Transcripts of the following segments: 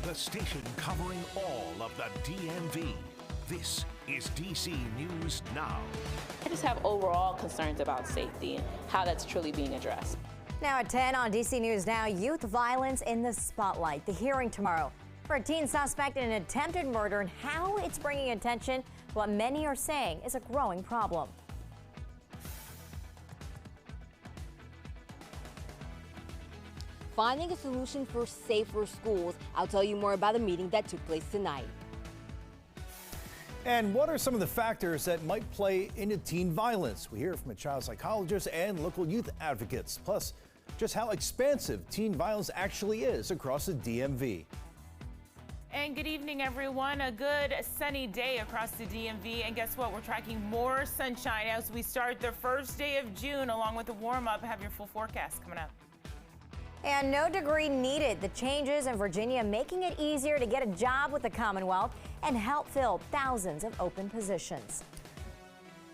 the station covering all of the DMV. This is DC News Now. I just have overall concerns about safety and how that's truly being addressed. Now at 10 on DC News Now, youth violence in the spotlight. The hearing tomorrow for a teen suspect in an attempted murder and how it's bringing attention to what many are saying is a growing problem. Finding a solution for safer schools. I'll tell you more about a meeting that took place tonight. And what are some of the factors that might play into teen violence? We hear from a child psychologist and local youth advocates. Plus, just how expansive teen violence actually is across the DMV. And good evening, everyone. A good sunny day across the DMV. And guess what? We're tracking more sunshine as we start the first day of June, along with the warm up. Have your full forecast coming up. And no degree needed. The changes in Virginia making it easier to get a job with the Commonwealth and help fill thousands of open positions.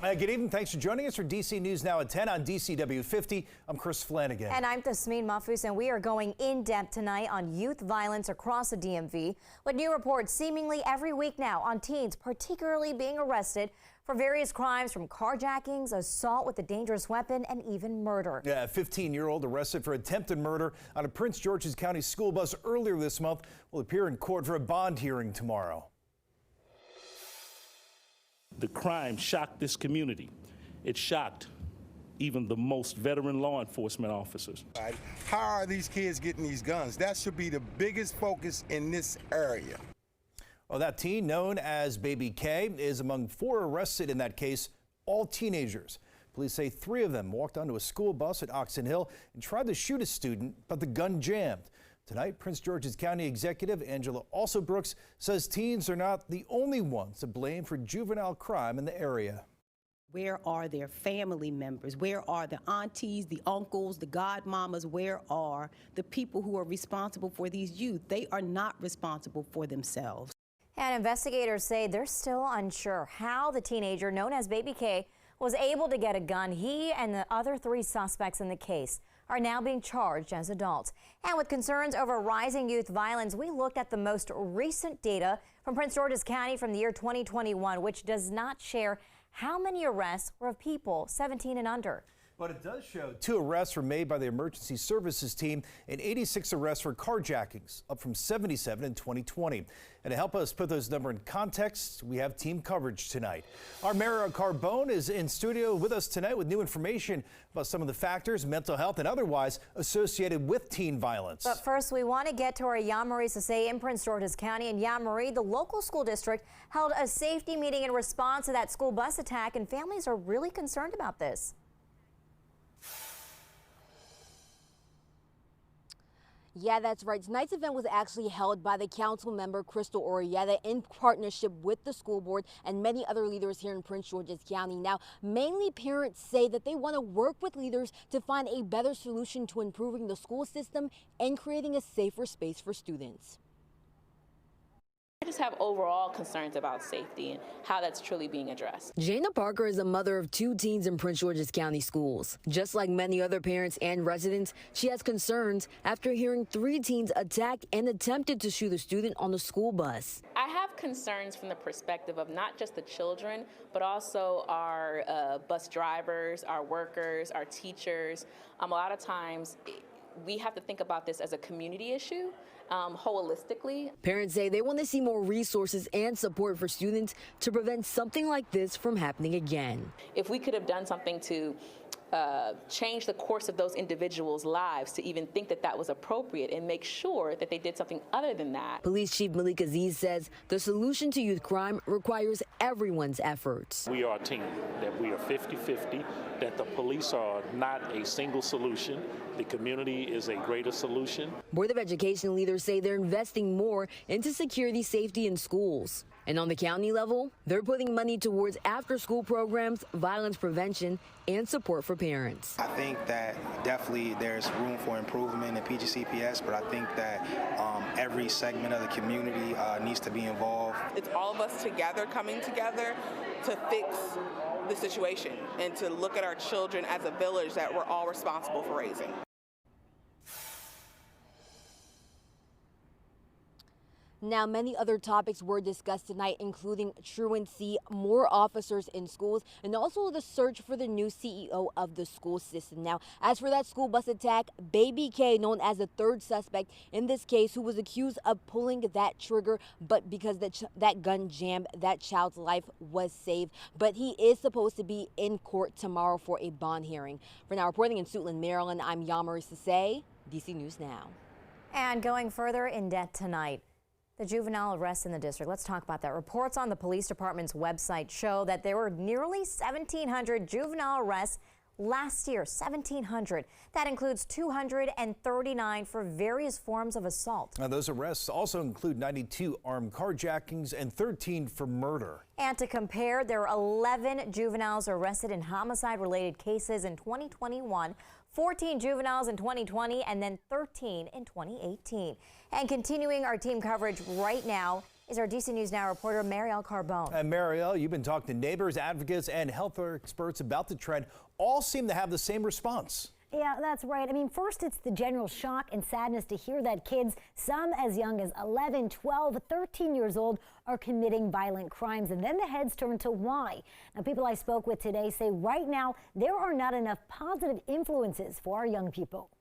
Good evening. Thanks for joining us for DC News Now at 10 on DCW 50. I'm Chris Flanagan. And I'm Tasmeen Mahfouz, and we are going in depth tonight on youth violence across the DMV with new reports seemingly every week now on teens particularly being arrested for various crimes from carjackings, assault with a dangerous weapon, and even murder. Yeah, a 15-year-old arrested for attempted murder on a Prince George's County school bus earlier this month will appear in court for a bond hearing tomorrow. The crime shocked this community. It shocked even the most veteran law enforcement officers. How are these kids getting these guns? That should be the biggest focus in this area. Well, that teen, known as Baby K, is among 4 arrested in that case, all teenagers. Police say 3 of them walked onto a school bus at Oxon Hill and tried to shoot a student, but the gun jammed. Tonight, Prince George's County Executive Angela Alsobrooks says teens are not the only ones to blame for juvenile crime in the area. Where are their family members? Where are the aunties, the uncles, the godmamas? Where are the people who are responsible for these youth? They are not responsible for themselves. And investigators say they're still unsure how the teenager known as Baby K was able to get a gun. He and the other 3 suspects in the case are now being charged as adults. And with concerns over rising youth violence, we looked at the most recent data from Prince George's County from the year 2021, which does not share how many arrests were of people 17 and under. But it does show 2 arrests were made by the emergency services team and 86 arrests for carjackings, up from 77 in 2020. And to help us put those numbers in context, we have team coverage tonight. Our Mara Carbone is in studio with us tonight with new information about some of the factors, mental health and otherwise, associated with teen violence. But first, we want to get to our Jean-Marie Sasay in Prince George's County. And Jean-Marie, the local school district held a safety meeting in response to that school bus attack, and families are really concerned about this. Yeah, that's right. Tonight's event was actually held by the council member Crystal Orietta in partnership with the school board and many other leaders here in Prince George's County. Now, mainly parents say that they want to work with leaders to find a better solution to improving the school system and creating a safer space for students. I just have overall concerns about safety and how that's truly being addressed. Jana Parker is a mother of 2 teens in Prince George's County schools. Just like many other parents and residents, she has concerns after hearing 3 teens attack and attempted to shoot a student on the school bus. I have concerns from the perspective of not just the children, but also our bus drivers, our workers, our teachers. A lot of times we have to think about this as a community issue. Holistically. Parents say they want to see more resources and support for students to prevent something like this from happening again. If we could have done something to change the course of those individuals' lives to even think that that was appropriate and make sure that they did something other than that. Police Chief Malik Aziz says the solution to youth crime requires everyone's efforts. We are a team, that we are 50-50, that the police are not a single solution. The community is a greater solution. Board of Education leaders say they're investing more into security safety in schools. And on the county level, they're putting money towards after-school programs, violence prevention, and support for parents. I think that definitely there's room for improvement in PGCPS, but I think that every segment of the community needs to be involved. It's all of us together, coming together to fix the situation and to look at our children as a village that we're all responsible for raising. Now, many other topics were discussed tonight, including truancy, more officers in schools, and also the search for the new CEO of the school system. Now, as for that school bus attack, Baby K, known as the third suspect in this case, who was accused of pulling that trigger, but because that gun jammed, that child's life was saved. But he is supposed to be in court tomorrow for a bond hearing. For now, reporting in Suitland, Maryland, I'm Yamari Sase, DC News Now. And going further in depth tonight, the juvenile arrests in the district. Let's talk about that. Reports on the police department's website show that there were nearly 1,700 juvenile arrests last year. 1,700. That includes 239 for various forms of assault. Now, those arrests also include 92 armed carjackings and 13 for murder. And to compare, there are 11 juveniles arrested in homicide-related cases in 2021. 14 juveniles in 2020 and then 13 in 2018. And continuing our team coverage right now is our DC News Now reporter Marielle Carbone. And Marielle, you've been talking to neighbors, advocates, and health experts about the trend. All seem to have the same response. Yeah, that's right. I mean, first, it's the general shock and sadness to hear that kids, some as young as 11, 12, 13 years old, are committing violent crimes. And then the heads turn to why. Now, people I spoke with today say right now there are not enough positive influences for our young people.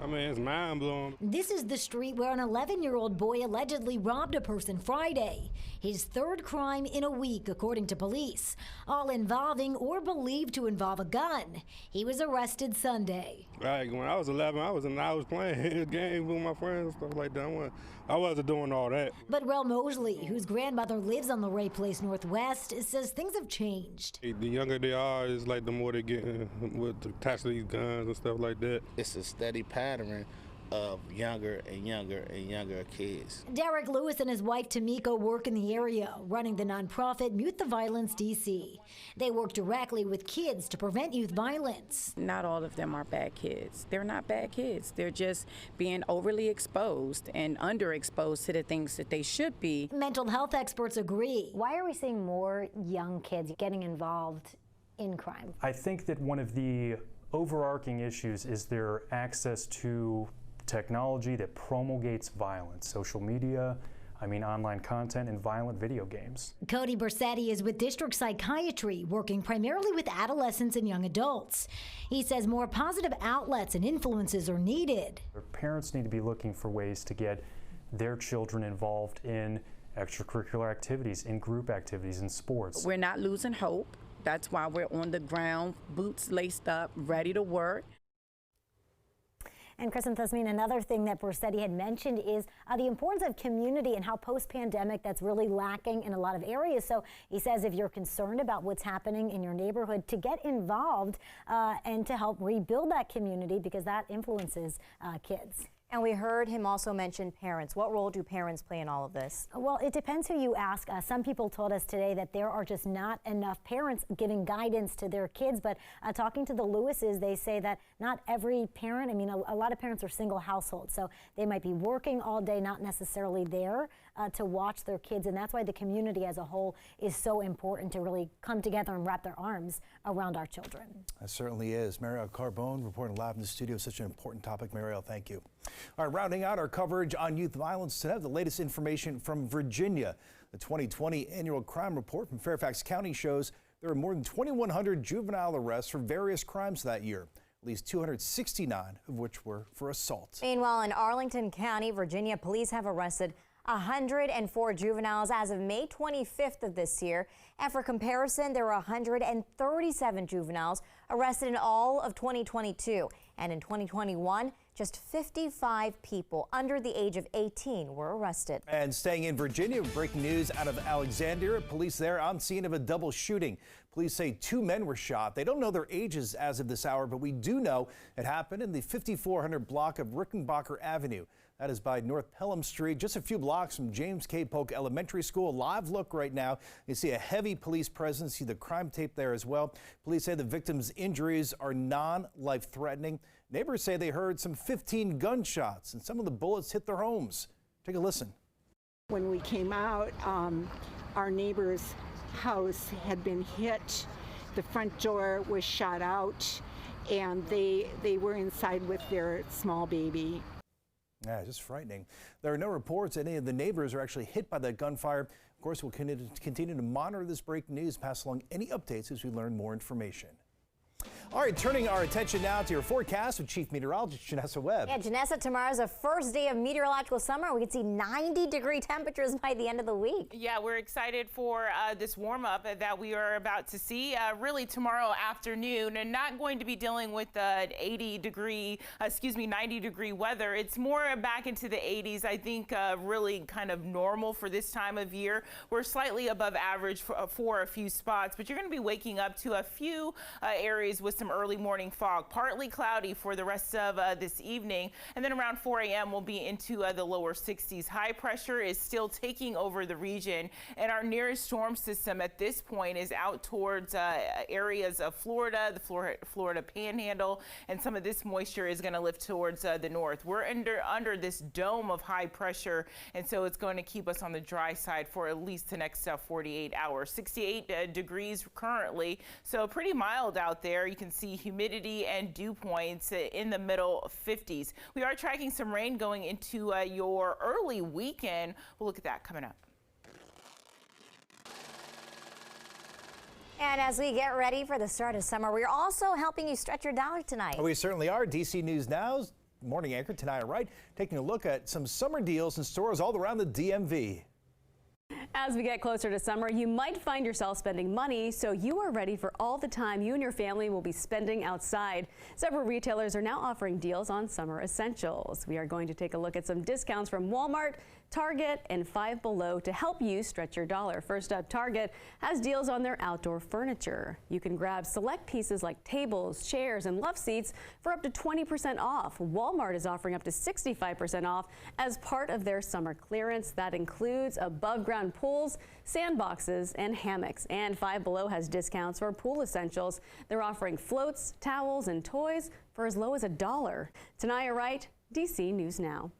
I mean, it's mind-blowing. This is the street where an 11-year-old boy allegedly robbed a person Friday. His third crime in a week, according to police, all involving or believed to involve a gun. He was arrested Sunday. Right, when I was 11, I was playing games with my friends and stuff like that. I wasn't doing all that. But Rel Mosley, whose grandmother lives on Luray Place Northwest, says things have changed. The younger they are, it's like the more they get attached to these guns and stuff like that. It's a steady pattern of younger and younger and younger kids. Derek Lewis and his wife Tamiko work in the area, running the nonprofit Mute the Violence DC. They work directly with kids to prevent youth violence. Not all of them are bad kids. They're not bad kids. They're just being overly exposed and underexposed to the things that they should be. Mental health experts agree. Why are we seeing more young kids getting involved in crime? I think that one of the overarching issues is their access to technology that promulgates violence, social media, online content, and violent video games. Cody Bersetti is with District Psychiatry, working primarily with adolescents and young adults. He says more positive outlets and influences are needed. Parents need to be looking for ways to get their children involved in extracurricular activities, in group activities, in sports. We're not losing hope. That's why we're on the ground, boots laced up, ready to work. And Chris and Thesmine, another thing that Bersetti had mentioned is the importance of community and how post-pandemic that's really lacking in a lot of areas. So he says if you're concerned about what's happening in your neighborhood, to get involved and to help rebuild that community, because that influences kids. And we heard him also mention parents. What role do parents play in all of this? Well, it depends who you ask. Some people told us today that there are just not enough parents giving guidance to their kids. But talking to the Lewises, they say that not every parent, a lot of parents are single households. So they might be working all day, not necessarily there to watch their kids. And that's why the community as a whole is so important to really come together and wrap their arms around our children. That certainly is. Marielle Carbone reporting live in the studio. Such an important topic. Marielle, thank you. All right, rounding out our coverage on youth violence today, the latest information from Virginia. The 2020 annual crime report from Fairfax County shows there were more than 2,100 juvenile arrests for various crimes that year, at least 269 of which were for assault. Meanwhile, in Arlington County, Virginia, police have arrested 104 juveniles as of May 25th of this year. And for comparison, there were 137 juveniles arrested in all of 2022. And in 2021, just 55 people under the age of 18 were arrested. And staying in Virginia, breaking news out of Alexandria. Police there on scene of a double shooting. Police say 2 men were shot. They don't know their ages as of this hour, but we do know it happened in the 5400 block of Rickenbacker Avenue. That is by North Pelham Street, just a few blocks from James K. Polk Elementary School. Live look right now. You see a heavy police presence. See the crime tape there as well. Police say the victim's injuries are non-life-threatening. Neighbors say they heard some 15 gunshots and some of the bullets hit their homes. Take a listen. When we came out, our neighbor's house had been hit. The front door was shot out, and they were inside with their small baby. Yeah, just frightening. There are no reports any of the neighbors are actually hit by that gunfire. Of course, we'll continue to monitor this breaking news, pass along any updates as we learn more information. All right, turning our attention now to your forecast with Chief Meteorologist Janessa Webb. Yeah, Janessa, tomorrow's the first day of meteorological summer. We can see 90-degree temperatures by the end of the week. Yeah, we're excited for this warm up that we are about to see really tomorrow afternoon, and not going to be dealing with 90-degree weather. It's more back into the 80s. I think really kind of normal for this time of year. We're slightly above average for a few spots, but you're going to be waking up to a few areas with some early morning fog. Partly cloudy for the rest of this evening, and then around 4 a.m. we'll be into the lower 60s. High pressure is still taking over the region, and our nearest storm system at this point is out towards areas of Florida, the Florida Panhandle, and some of this moisture is going to lift towards the north. We're under this dome of high pressure, and so it's going to keep us on the dry side for at least the next 48 hours. 68 degrees currently, so pretty mild out there. You can see humidity and dew points in the middle 50s. We are tracking some rain going into your early weekend. We'll look at that coming up. And as we get ready for the start of summer, we're also helping you stretch your dollar tonight. We certainly are. DC News Now's morning anchor Tanaya Wright taking a look at some summer deals in stores all around the DMV. As we get closer to summer, you might find yourself spending money, so you are ready for all the time you and your family will be spending outside. Several retailers are now offering deals on summer essentials. We are going to take a look at some discounts from Walmart, Target, and Five Below to help you stretch your dollar. First up, Target has deals on their outdoor furniture. You can grab select pieces like tables, chairs, and love seats for up to 20% off. Walmart is offering up to 65% off as part of their summer clearance. That includes above-ground pools, sandboxes, and hammocks. And Five Below has discounts for pool essentials. They're offering floats, towels, and toys for as low as $1. Tanaya Wright, DC News Now.